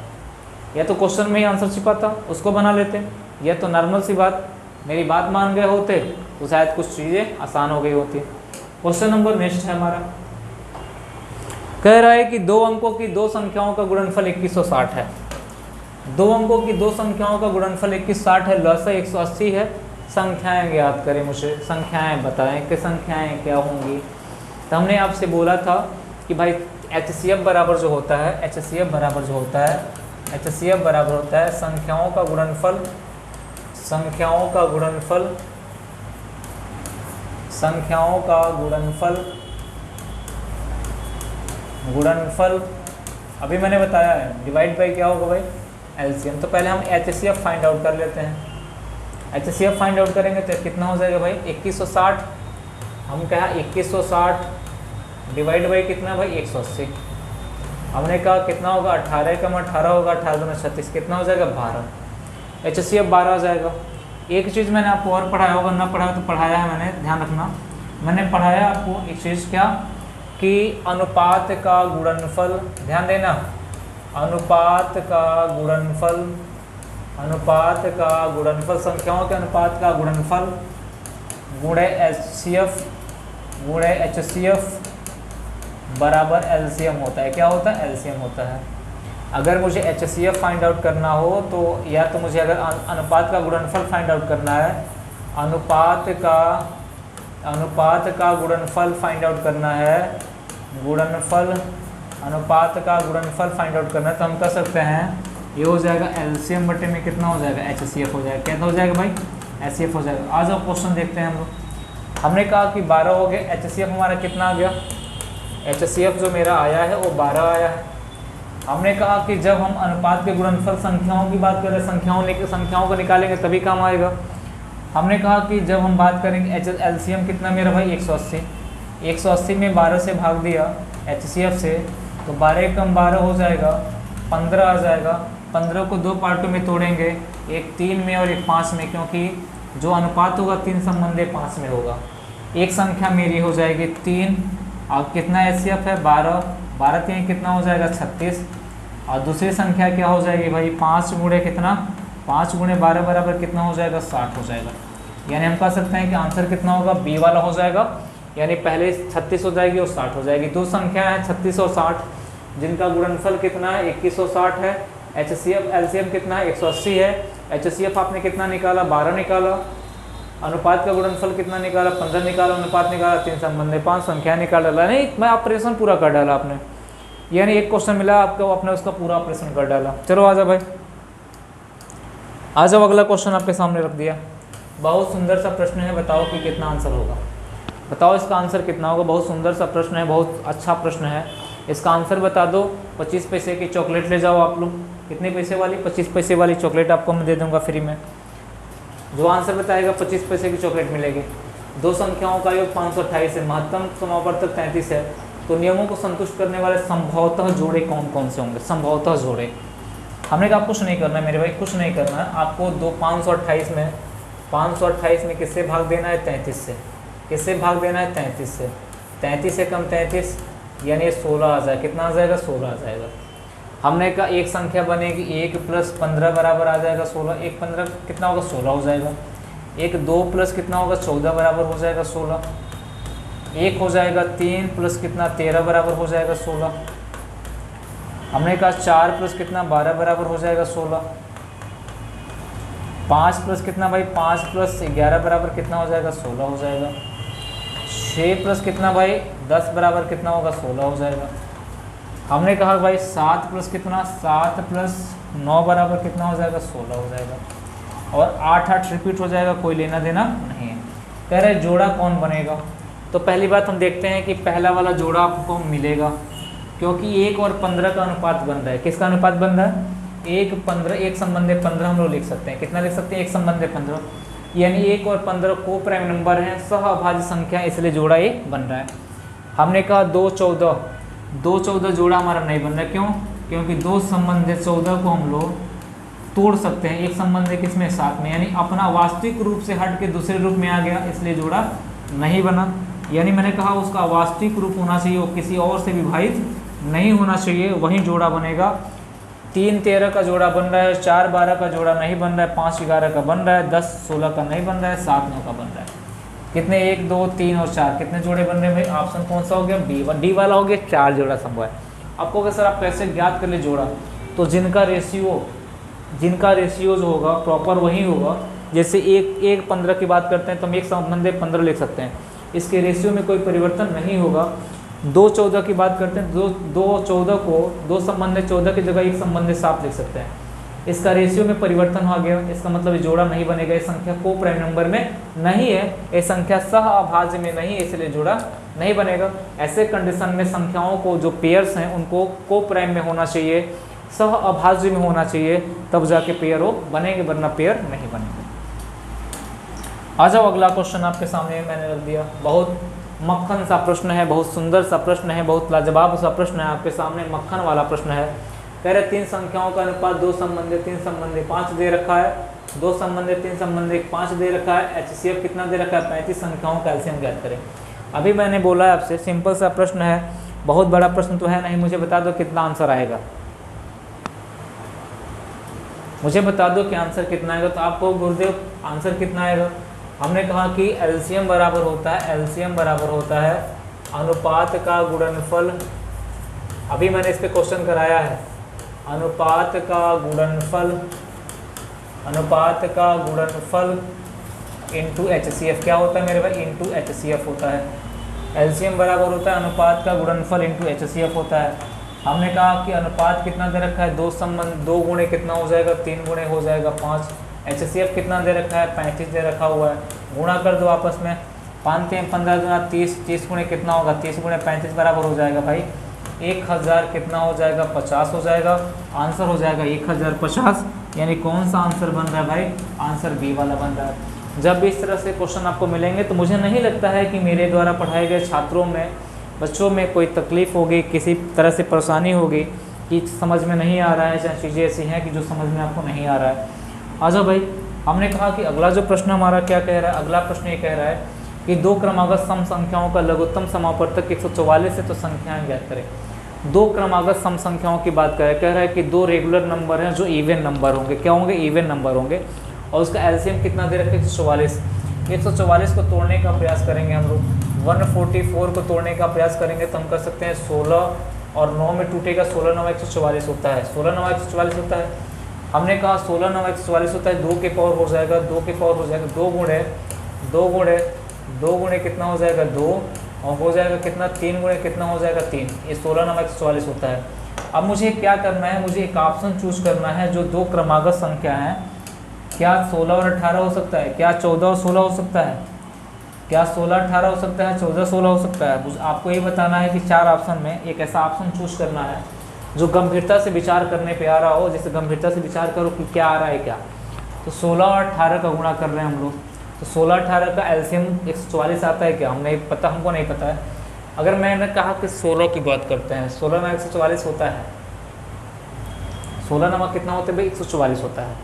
या तो क्वेश्चन में ही आंसर छिपा था, उसको बना लेते, या तो नॉर्मल सी बात, मेरी बात मान गए होते तो शायद कुछ चीज़ें आसान हो गई होती। क्वेश्चन नंबर नेक्स्ट है हमारा, कह रहा है कि 2 अंकों की 2 संख्याओं का गुणनफल 2160 है। 2 अंकों की 2 संख्याओं का गुणनफल 2160 है, लसा 180 है। संख्याएं ज्ञात करें, मुझे संख्याएं बताएं कि संख्याएं क्या होंगी। तो हमने आपसे बोला था कि भाई HCF बराबर जो होता है, HCF बराबर जो होता है, HCF बराबर होता है संख्याओं का गुणनफल, संख्याओं का गुणनफल, संख्याओं का गुणनफल, गुणनफल अभी मैंने बताया है, डिवाइड बाई क्या होगा भाई, एलसीएम। तो पहले हम HCF फाइंड आउट कर लेते हैं। HCF फाइंड आउट करेंगे तो कितना हो जाएगा भाई, 2160। हम कहा 2160 डिवाइड बाई कितना भाई, 180। हमने कहा कितना होगा, 18 कम 18 होगा, 18 दूना 36, कितना हो जाएगा 12। HCF 12 आ जाएगा। एक चीज़ मैंने आपको और पढ़ाया होगा, ना पढ़ाया तो पढ़ाया है मैंने, ध्यान रखना। मैंने पढ़ाया आपको एक चीज़ क्या, कि अनुपात का गुणनफल, ध्यान देना, अनुपात का गुणनफल, अनुपात का गुणनफल, संख्याओं के अनुपात का गुणनफल गुणे HCF बराबर एलसीएम होता है। क्या होता है, एलसीएम होता है। अगर मुझे HCF फाइंड आउट करना हो तो, या तो मुझे अगर अनुपात का गुणनफल फाइंड आउट करना है, अनुपात का गुणनफल फाइंड आउट करना है, गुणनफल, अनुपात का गुणनफल फाइंड आउट करना है, तो हम कर सकते हैं, ये हो जाएगा एलसीएम बटे में कितना हो जाएगा, HCF हो जाएगा। क्या हो जाएगा भाई, HCF हो जाएगा। आ जाओ क्वेश्चन देखते हैं हम लोग। हमने कहा कि 12 हो गए, HCF हमारा कितना आ गया, HCF जो मेरा आया है वो 12 आया है। हमने कहा कि जब हम अनुपात के गुणनफल संख्याओं की बात करें, संख्याओं को निकालेंगे तभी काम आएगा। हमने कहा कि जब हम बात करेंगे एलसीएम कितना मेरा भाई, 180। 180 में 12 से भाग दिया HCF से, तो 12 कम 12 हो जाएगा, 15 आ जाएगा। 15 को 2 पार्टों में तोड़ेंगे, एक 3 में और एक 5 में, क्योंकि जो अनुपात होगा 3 संबंधे 5 में होगा। एक संख्या मेरी हो जाएगी 3, और कितना HCF है 12, 12 3 कितना हो जाएगा 36, और दूसरी संख्या क्या हो जाएगी भाई, 5 गुणे कितना, 5 गुणे 12 बराबर कितना हो जाएगा, 60 हो जाएगा। यानी हम कह सकते हैं कि आंसर कितना होगा, बी वाला हो जाएगा, यानी पहले 36 हो जाएगी और 60 हो जाएगी। दो संख्या है 36 और 60, जिनका गुणनफल कितना है, 2160 है। HCF एलसीएम कितना है, 180 है। HCF आपने कितना निकाला, 12 निकाला। अनुपात का गुणनफल कितना निकाला, 15 निकाला। अनुपात निकाला, 3 संबंध 5, संख्या निकाल डाला। नहीं, मैं ऑपरेशन पूरा कर डाला आपने, यानी एक क्वेश्चन मिला आपको, आपने उसका पूरा ऑपरेशन कर डाला। चलो आ जाओ भाई, आ जाओ, अगला क्वेश्चन आपके सामने रख दिया। बहुत सुंदर सा प्रश्न है, बताओ कि कितना आंसर होगा, बताओ इसका आंसर कितना होगा। बहुत सुंदर सा प्रश्न है, बहुत अच्छा प्रश्न है। इसका आंसर बता दो। 25 पैसे की चॉकलेट ले जाओ आप लोग। कितने पैसे वाली, 25 पैसे वाली चॉकलेट आपको मैं दे दूंगा फ्री में। जो आंसर बताएगा 25 पैसे की चॉकलेट मिलेगी। दो संख्याओं का योग 528 है, महत्तम समावर्तक 33 है। तो नियमों को संतुष्ट करने वाले संभवतः जोड़े कौन कौन से होंगे? संभवतः जोड़े, हमने कहा कुछ नहीं करना है मेरे भाई, कुछ नहीं करना है आपको। 528 में किससे भाग देना है? 33 से। किससे भाग देना है? 33 से। 33 से कम 33 यानी 16 आ जाए, कितना आ जाएगा? 16 आ जाएगा। हमने कहा एक संख्या बनेगी 1 + 15 बराबर आ जाएगा 16। 1 15 कितना होगा? 16 हो जाएगा। 1 2 + कितना होगा? 14 बराबर हो जाएगा 16। 1 हो जाएगा 3 + कितना? 13 बराबर हो जाएगा 16। हमने कहा 4 + कितना? 12 बराबर हो जाएगा 16। 5 + कितना भाई? 5 + 11 बराबर कितना हो जाएगा? 16 हो जाएगा। 6 + कितना भाई? 10 बराबर कितना होगा? 16 हो जाएगा। हमने कहा भाई 7 + कितना? 7 + 9 बराबर कितना हो जाएगा? 16 हो जाएगा। और 8 8 रिपीट हो जाएगा, कोई लेना देना नहीं है। कह रहे जोड़ा कौन बनेगा? तो पहली बात हम देखते हैं कि पहला वाला जोड़ा आपको मिलेगा, क्योंकि 1 और 15 का अनुपात बन रहा है। किसका अनुपात बन रहा है? 1 15, 1 संबंधी 15 हम लोग लिख सकते हैं। कितना लिख सकते हैं? 1 संबंधी 15, यानी 1 और 15 को प्राइम नंबर हैं, सहअभाज्य संख्या, इसलिए जोड़ा ये बन रहा है। हमने कहा 2 14 जोड़ा हमारा नहीं बन रहा है। क्यों? क्योंकि 2 संबंधी 14 को हम लोग तोड़ सकते हैं। एक संबंध है किसमें? 7 में, यानी अपना वास्तविक रूप से हट के दूसरे रूप में आ गया, इसलिए जोड़ा नहीं बना। यानी मैंने कहा उसका वास्तविक रूप होना चाहिए, वो किसी और से विभाजित नहीं होना चाहिए, वही जोड़ा बनेगा। 3 13 का जोड़ा बन रहा है, 4 12 का जोड़ा नहीं बन रहा है, 5 11 का बन रहा है, 10 16 का नहीं बन रहा है, 7 9 का बन रहा है। कितने? 1 2 3 और 4, कितने जोड़े बन रहे हैं भाई? ऑप्शन कौन सा हो गया? डी वाला हो गया। 4 जोड़ा संभव है। आपको अगर सर आप कैसे ज्ञात कर ले जोड़ा, तो जिनका रेशियो जो होगा प्रॉपर वही होगा। जैसे 1 15 की बात करते हैं तो हम 1 संबंधी 15 लिख सकते हैं, इसके रेशियो में कोई परिवर्तन नहीं होगा। 2 14 की बात करते हैं, 2 14 को 2 संबंधी 14 की जगह 1 संबंधी 7 लिख सकते हैं, इसका रेशियो में परिवर्तन हो गया। इसका मतलब ये जोड़ा नहीं बनेगा, ये संख्या को प्राइम नंबर में नहीं है, ये संख्या सहअभाज्य में नहीं है, इसलिए जोड़ा नहीं बनेगा। ऐसे कंडीशन में संख्याओं को जो पेयर्स हैं उनको को प्राइम में होना चाहिए, सहअभाज्य में होना चाहिए, तब जाके पेयर हो बनेंगे, वरना पेयर नहीं बनेंगे। आ जाओ अगला क्वेश्चन आपके सामने मैंने रख दिया। बहुत मक्खन सा प्रश्न है, बहुत सुंदर सा प्रश्न है, बहुत लाजवाब सा प्रश्न है आपके सामने, मक्खन वाला प्रश्न है। कह रहे 3 संख्याओं का अनुपात 2 संबंधी 3 संबंधी 5 दे रखा है, 2 संबंधी 3 संबंधी 5 दे रखा है, HCF कितना दे रखा है? 35 संख्याओं का एलसीएम ज्ञात करें। अभी मैंने बोला है आपसे सिंपल सा प्रश्न है, बहुत बड़ा प्रश्न तो है नहीं, मुझे बता दो कितना आंसर आएगा, मुझे बता दो कि आंसर कितना आएगा। तो आपको गुरुदेव आंसर कितना आएगा? हमने कहा कि एलसीएम बराबर होता है अनुपात का गुणनफल। अभी मैंने इस पे क्वेश्चन कराया है, अनुपात का गुणनफल इंटू HCF क्या होता है मेरे भाई? इंटू HCF होता है। एलसीएम बराबर होता है अनुपात का गुणनफल इंटू HCF होता है। हमने कहा कि अनुपात कितना दे रखा है? 2 गुणे कितना हो जाएगा? 3 गुणे हो जाएगा 5। HCF कितना दे रखा है? 35 दे रखा हुआ है। गुणा कर दो आपस में, 5 3 15 दूना 30, 30 गुणे कितना होगा? 30 गुणे 35 बराबर हो जाएगा भाई 1000 कितना हो जाएगा? 50 हो जाएगा। आंसर हो जाएगा 1050, यानी कौन सा आंसर बन रहा है भाई? आंसर बी वाला बन रहा है। जब इस तरह से क्वेश्चन आपको मिलेंगे तो मुझे नहीं लगता है कि मेरे द्वारा पढ़ाए गए छात्रों में, बच्चों में कोई तकलीफ़ होगी, किसी तरह से परेशानी होगी कि समझ में नहीं आ रहा है, चाहे चीज़ें ऐसी हैं कि जो समझ में आपको नहीं आ रहा है। आ जाओ भाई, हमने कहा कि अगला जो प्रश्न हमारा क्या कह रहा है? अगला प्रश्न ये कह रहा है कि 2 क्रमागत सम संख्याओं का लघुत्तम समापवर्तक 144 है, तो संख्याएं ज्ञात करें। 2 क्रमागत सम संख्याओं की बात करें, कह रहा है कि 2 रेगुलर नंबर हैं जो इवन नंबर होंगे। क्या होंगे? इवन नंबर होंगे, और उसका एलसीएम कितना दे रखे? 144। 144 को तोड़ने का प्रयास करेंगे हम लोग, 144 को तोड़ने का प्रयास करेंगे तो हम कर सकते हैं 16 और 9 में टूटेगा, 16 9 144 होता है, 16 9 144 होता है। हमने कहा 16 9 144 होता है, 2 के पावर हो जाएगा, 2 के पावर हो जाएगा, 2 गुणे कितना हो जाएगा? 2, और हो जाएगा कितना? 3 गुणे कितना हो जाएगा? 3। ये 16 9 144 होता है। अब मुझे क्या करना है? मुझे एक ऑप्शन चूज करना है जो 2 क्रमागत संख्या है। क्या 16 और 18 हो सकता है? क्या 14 और 16 हो सकता है? क्या 16 18 हो सकता है? 14 16 हो सकता है? आपको ये बताना है कि 4 ऑप्शन में एक ऐसा ऑप्शन चूज करना है जो गंभीरता से विचार करने पे आ रहा हो। जैसे गंभीरता से विचार करो कि क्या आ रहा है क्या। तो 16 और 18 का गुणा कर रहे हैं हम लोग, तो 16 18 का एलसीएम 144 आता है क्या? हमको नहीं पता है। अगर मैंने कहा कि 16 की बात करते हैं, 16 में 144 होता है, 16 नंबर कितना होता है भाई, 144 होता है,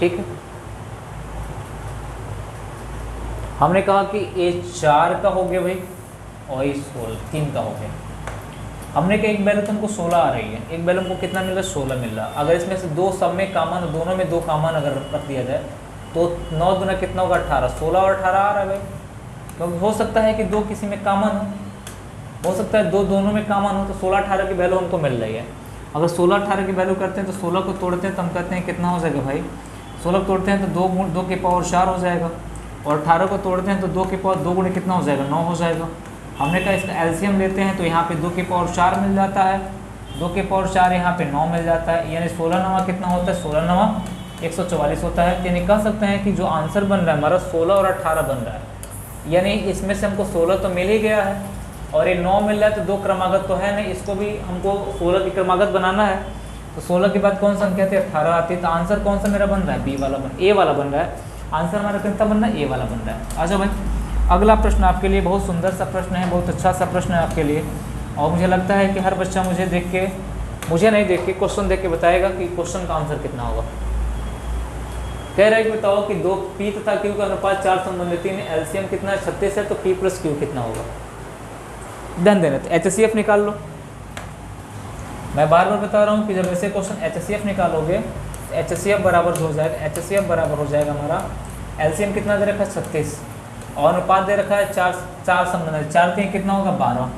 ठीक है। हमने कहा कि ये 4 का हो गया भाई और ये 3 का हो गया। हमने कहा एक वैल्यू तुमको 16 आ रही है, एक वैल्यू हमको कितना मिल रहा है, 16 मिल रहा है। अगर इसमें से दो सब में कॉमन, दोनों में 2 कॉमन अगर रख दिया जाए तो 9 दूना कितना होगा, 18, 16 और 18 आ रहा है भाई। क्योंकि हो सकता है कि 2 किसी में कॉमन हो सकता है 2 दोनों में कॉमन हो, तो 16 18 की वैल्यू हमको मिल रही है। अगर 16 18 की वैल्यू करते हैं तो 16 को तोड़ते हैं तो हम कहते हैं कितना हो जाएगा भाई, 16 को तोड़ते हैं तो 2 की पावर 4 हो जाएगा, और 18 को तोड़ते हैं तो 2 की पावर 2 गुणे कितना हो जाएगा, 9 हो जाएगा। हमने कहा इसका एलसीएम लेते हैं तो यहाँ पे 2 की पावर 4 मिल जाता है, 2 की पावर 4 यहाँ पे 9 मिल जाता है, यानी 16 नवा कितना होता है, 16 नवा 144 होता है। यानी कह सकते हैं कि जो आंसर बन रहा है हमारा 16 और 18 बन रहा है, यानी इसमें से हमको 16 तो मिल ही गया है और ये 9 मिल रहा है, तो 2 क्रमागत तो है नहीं, इसको भी हमको 16 की क्रमागत बनाना है। तो 16 के बाद कौन संख्या थी, 18 आती है। तो आंसर कौन सा मेरा बन रहा है, बी वाला ए वाला बन रहा है। आंसर हमारा कितना बन रहा है, ए वाला बन रहा है। अच्छा भाई, अगला प्रश्न आपके लिए बहुत सुंदर सा प्रश्न है, बहुत अच्छा सा प्रश्न है आपके लिए, और मुझे लगता है कि हर बच्चा मुझे नहीं देख के क्वेश्चन देख के बताएगा कि क्वेश्चन का आंसर कितना होगा। कह रहा है कि बताओ कि 2 पी तथा क्यू का अनुपात 4 संबंधित है, एलसीएम कितना है, 36 है, तो पी प्लस क्यू कितना होगा। ध्यान देना, तो एचसीएफ निकाल लो। मैं बार बार बता रहा हूँ कि जब ऐसे क्वेश्चन एचसीएफ निकालोगे, एचसीएफ बराबर हो जाएगा, एचसीएफ बराबर हो जाएगा हमारा, एलसीएम कितना दे रखा है 36 और अनुपात दे रखा है 4 संबंधित, 4 3 कितना होगा 12,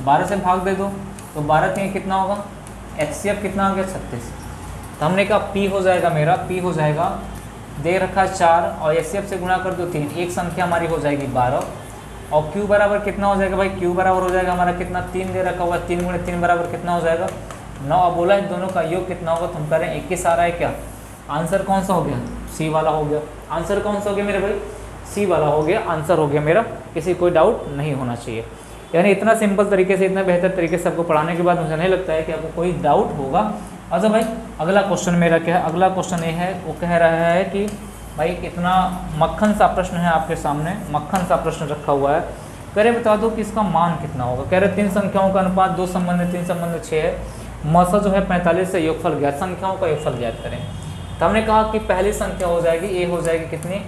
12 से भाग दे दो तो 12 3 कितना होगा, एचसीएफ कितना हो गया 36। तो हमने कहा पी हो जाएगा मेरा, पी हो जाएगा, दे रखा है 4 और एचसीएफ से गुणा कर दो 3, एक संख्या हमारी हो जाएगी 12, और क्यू बराबर कितना हो जाएगा भाई, क्यू बराबर हो जाएगा हमारा कितना, 3 दे रखा होगा, 3 गुणे 3 बराबर कितना हो जाएगा 9। अब बोला इन दोनों का योग कितना होगा, तो हम करें 21 आ रहा है क्या, आंसर कौन सा हो गया, सी वाला हो गया। आंसर कौन सा हो गया मेरे भाई, सी वाला हो गया, आंसर हो गया मेरा, किसी कोई डाउट नहीं होना चाहिए। यानी इतना सिंपल तरीके से, इतना बेहतर तरीके से आपको पढ़ाने के बाद मुझे नहीं लगता है कि आपको कोई डाउट होगा। अच्छा भाई, अगला क्वेश्चन मेरा क्या है, अगला क्वेश्चन ये है, वो कह रहा है कि भाई इतना मक्खन सा प्रश्न है आपके सामने, मक्खन सा प्रश्न रखा हुआ है, कह रहे बता दो कि इसका मान कितना होगा। कह रहे 3 संख्याओं का अनुपात 2 संबंधित 3 संबंधित 6 है, मौसा जो है 45 से योगफल ज्ञात, संख्याओं का योगफल ज्ञात करें। तो हमने कहा कि पहली संख्या हो जाएगी, ये हो जाएगी कितनी,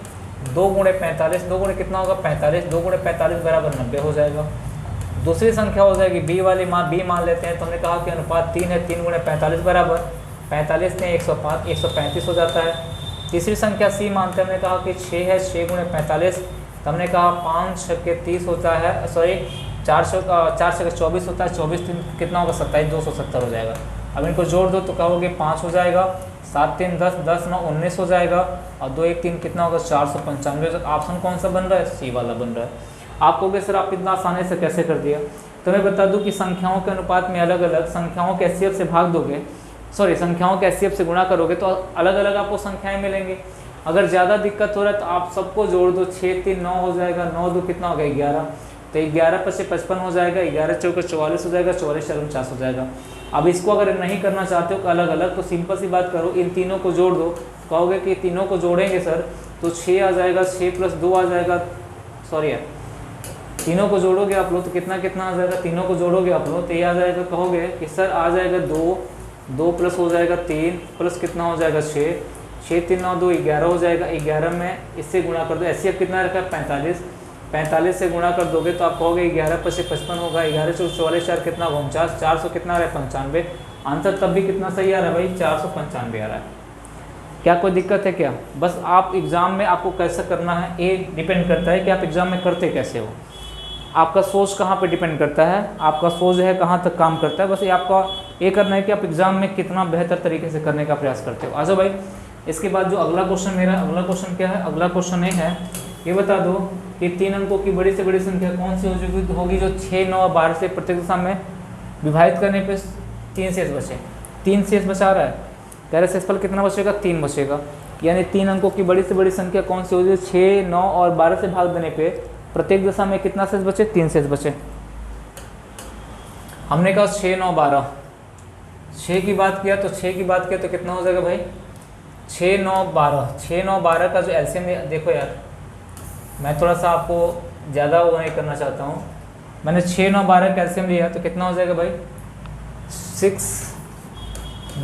2 गुणे 45, 2 गुणे कितना होगा 45, 2 गुणे 45 बराबर 90 हो जाएगा। दूसरी संख्या हो जाएगी बी वाली, बी मान लेते हैं, तो हमने कहा कि अनुपात 3 है, 3 गुणे 45 बराबर 45 ने 105, 135 हो जाता है। तीसरी संख्या सी मानते हैं, हमने कहा कि 6 है, 6 गुणे 45, तो हमने कहा 5 6 के 30 होता है, सॉरी 4 6 के 24 होता है, 24 3 कितना होगा 27, 270 हो जाएगा। अब इनको जोड़ दो तो कहोगे 5 हो जाएगा, 7 3 10, 10 9 19 हो जाएगा, और 2 1 3 कितना होगा 495। ऑप्शन कौन सा बन रहा है, सी वाला बन रहा है। आप कहोगे सर आप इतना आसानी से कैसे कर दिया, तो मैं बता दूं कि संख्याओं के अनुपात में अलग अलग संख्याओं के एचसीएफ से भाग दोगे, सॉरी संख्याओं के एचसीएफ से गुणा करोगे तो अलग अलग आपको संख्याएं मिलेंगी। अगर ज़्यादा दिक्कत हो रहा है तो आप सबको जोड़ दो, 6 3 9 हो जाएगा, 9 2 कितना हो गया 11, तो 11 5 55 हो जाएगा, 11 4 44 हो जाएगा, 44 4 49 हो जाएगा। अब इसको अगर नहीं करना चाहते हो अलग अलग, तो सिंपल सी बात करो, इन तीनों को जोड़ दो। कहोगे कि तीनों को जोड़ेंगे सर तो 6 आ जाएगा, 6 + 2 आ जाएगा, सॉरी यार, तीनों को जोड़ोगे आप लोग तो कितना कितना आ जाएगा, तीनों को जोड़ोगे आप लोग तो ये आ जाएगा, कहोगे कि सर आ जाएगा 2 2 प्लस हो जाएगा 3 प्लस कितना हो जाएगा 6 6 3 9 2 11 हो जाएगा। 11 में इससे गुणा कर दो, एचसीएफ कितना रखा है 45, 45 से गुणा कर दोगे तो आप कहोगे 11 5 55 होगा, 11 4 44 4 कितना 49, 400 कितना आ रहा है 95। आंसर तब भी कितना सही आ रहा है भाई, 495 आ रहा है। क्या कोई दिक्कत है क्या, बस आप एग्ज़ाम में आपको कैसे करना है ये डिपेंड करता है कि आप एग्ज़ाम में करते कैसे हो, आपका सोच कहाँ पे डिपेंड करता है, आपका सोच है कहाँ तक काम करता है। बस ये आपका ये करना है कि आप एग्ज़ाम में कितना बेहतर तरीके से करने का प्रयास करते हो। अच्छा भाई, इसके बाद जो अगला क्वेश्चन मेरा, अगला क्वेश्चन क्या है, अगला क्वेश्चन ये है, ये बता दो कि 3 अंकों की बड़ी से बड़ी संख्या कौन सी होगी जो 6 9 12 से प्रत्येक दिशा में विभाजित करने पर 3 शेष बचे, 3 शेष बचा रहा है, कह रहे शेषफल कितना बचेगा 3 बचेगा। यानी 3 अंकों की बड़ी से बड़ी संख्या कौन सी होगी, 6 9 और 12 से भाग देने पे प्रत्येक दशा में कितना शेष बचे, 3 शेष बचे। हमने कहा 6 9 12, 6 की बात किया तो 6 की बात किया तो कितना हो जाएगा भाई 6 9 12, 6 9 12 का जो एलसीएम देखो यार, मैं थोड़ा सा आपको ज़्यादा वो नहीं करना चाहता हूँ। मैंने 6, 9, 12 कैल्शियम लिया तो कितना हो जाएगा भाई 6,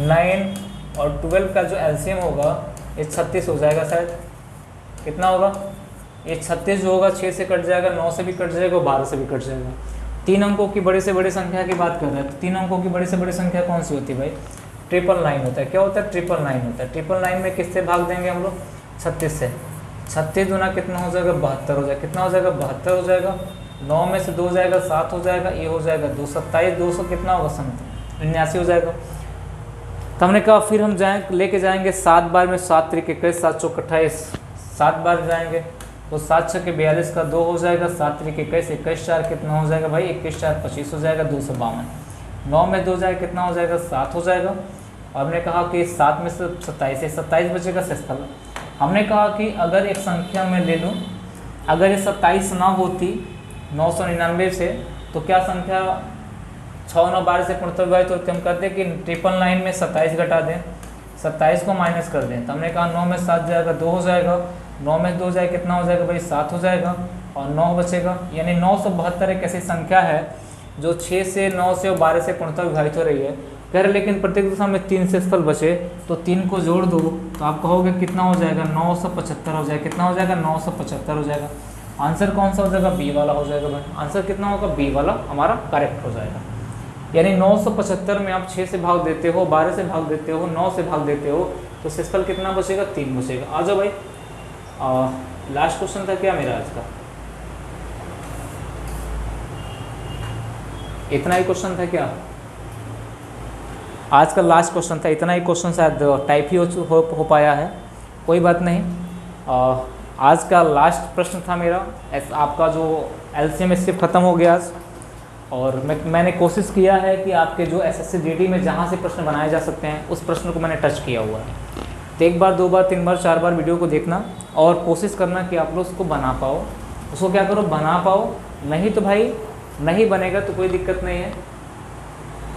9 और 12 का जो एलसीएम होगा ये 36 हो जाएगा शायद। कितना होगा ये 36 जो होगा 6 से कट जाएगा, 9 से भी कट जाएगा, 12 से भी कट जाएगा। 3 अंकों की बड़ी से बड़ी संख्या की बात कर रहे हैं तो 3 अंकों की बड़ी से बड़ी संख्या कौन सी होती है भाई 999 होता है। क्या होता है 999 होता है। 999 में किससे भाग देंगे हम लोग 36 से। 36 गुना कितना हो जाएगा 72 हो जाएगा। कितना हो जाएगा 72 हो जाएगा। 9 में से 2 जाएगा 7 हो जाएगा, ये हो जाएगा 2, 27, 200 कितना होगा 79 हो जाएगा। तो हमने कहा फिर हम लेके जाएंगे 7 बार में 7 तरीके 21, 7 चौक 28, 7 बार जाएंगे तो 7 छक्के 42 का 2 हो जाएगा, 7 तरीके 21, 21 4 कितना हो जाएगा भाई 21 4 25 हो जाएगा 252। 9 में 2 जाएगा कितना हो जाएगा 7 हो जाएगा। और हमने कहा कि 7 में से 27 बचेगा शेषफल। हमने कहा कि अगर एक संख्या में ले लूँ, अगर ये 27 ना होती 999 से तो क्या संख्या 6, 9, 12 से पूर्णतः भाई तो हम कहते हैं कि 999 में 27 घटा दें, 27 को माइनस कर दें। तो हमने कहा 9 में 7 जाएगा 2 हो जाएगा, 9 में 2 जाए कितना हो जाएगा भाई 7 हो जाएगा और 9 बचेगा। यानी 972 एक ऐसी संख्या है जो 6 से 9 से और 12 से पूर्णतः विभाजित हो रही है। कह रहे लेकिन प्रत्येक दिशा में 3 शेषफल बचे तो 3 को जोड़ दो तो आप कहोगे कितना हो जाएगा 975 हो जाएगा। कितना हो जाएगा 975 हो जाएगा। आंसर कौन सा हो जाएगा बी वाला हो जाएगा भाई। आंसर कितना होगा बी वाला हमारा करेक्ट हो जाएगा। यानी 975 में आप 6 से भाग देते हो, 12 से भाग देते हो, 9 से भाग देते हो तो शेषफल कितना बचेगा 3 बचेगा। आ जाओ भाई लास्ट क्वेश्चन था क्या मेरा आज का, इतना ही क्वेश्चन था क्या आज का लास्ट क्वेश्चन था। इतना ही क्वेश्चन शायद टाइप ही हो पाया है, कोई बात नहीं। आज का लास्ट प्रश्न था मेरा। आपका जो एलसीएम सिर्फ ख़त्म हो गया आज और मैंने कोशिश किया है कि आपके जो एसएससी जीडी में जहाँ से प्रश्न बनाए जा सकते हैं उस प्रश्न को मैंने टच किया हुआ है। तो 1 बार 2 बार 3 बार 4 बार वीडियो को देखना और कोशिश करना कि आप लोग उसको बना पाओ। उसको क्या करो बना पाओ, नहीं तो भाई नहीं बनेगा तो कोई दिक्कत नहीं है,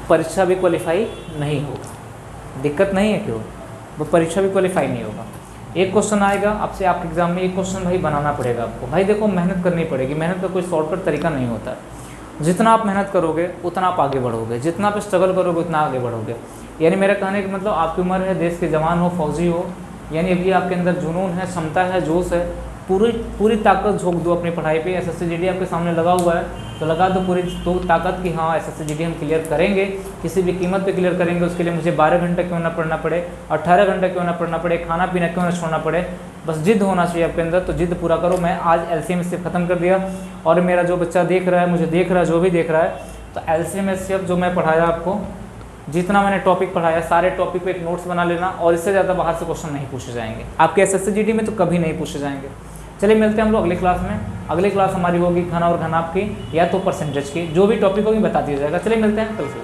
परीक्षा भी क्वालिफाई नहीं होगा। दिक्कत नहीं है क्यों, वो परीक्षा भी क्वालिफाई नहीं होगा। एक क्वेश्चन आएगा आपसे आपके एग्जाम में, एक क्वेश्चन भाई बनाना पड़ेगा आपको। भाई देखो मेहनत करनी पड़ेगी, मेहनत का कोई शॉर्टकट तरीका नहीं होता। जितना आप मेहनत करोगे उतना आप आगे बढ़ोगे, जितना आप स्ट्रगल करोगे उतना आगे बढ़ोगे। यानी मेरा कहने का मतलब आपकी उम्र है, देश के जवान हो, फौजी हो, यानी अभी आपके अंदर जुनून है, क्षमता है, जोश है, पूरी ताकत झोंक दो अपनी पढ़ाई पे। एसएससी जीडी आपके सामने लगा हुआ है तो लगा दो पूरी ताकत कि हाँ एसएससी जीडी हम क्लियर करेंगे, किसी भी कीमत पे क्लियर करेंगे। उसके लिए मुझे 12 घंटे क्यों ना पढ़ना पड़े, 18 घंटे क्यों ना पढ़ना पड़े, खाना पीना क्यों ना छोड़ना पड़े, बस जिद होना चाहिए आपके अंदर। तो जिद पूरा करो। मैं आज एलसीएम से ख़त्म कर दिया और मेरा जो बच्चा देख रहा है, मुझे देख रहा है, जो भी देख रहा है, तो एलसीएम एससीएफ जो मैं पढ़ाया आपको, जितना मैंने टॉपिक पढ़ाया सारे टॉपिक पे एक नोट्स बना लेना और इससे ज़्यादा बाहर से क्वेश्चन नहीं पूछे जाएंगे आपके एसएससी जीडी में, तो कभी नहीं पूछे जाएंगे। चलिए मिलते हैं हम लोग अगली क्लास में। अगली क्लास हमारी होगी घन और घनाभ की या तो परसेंटेज की, जो भी टॉपिक होगी बता दिया जाएगा। चलिए मिलते हैं कल से।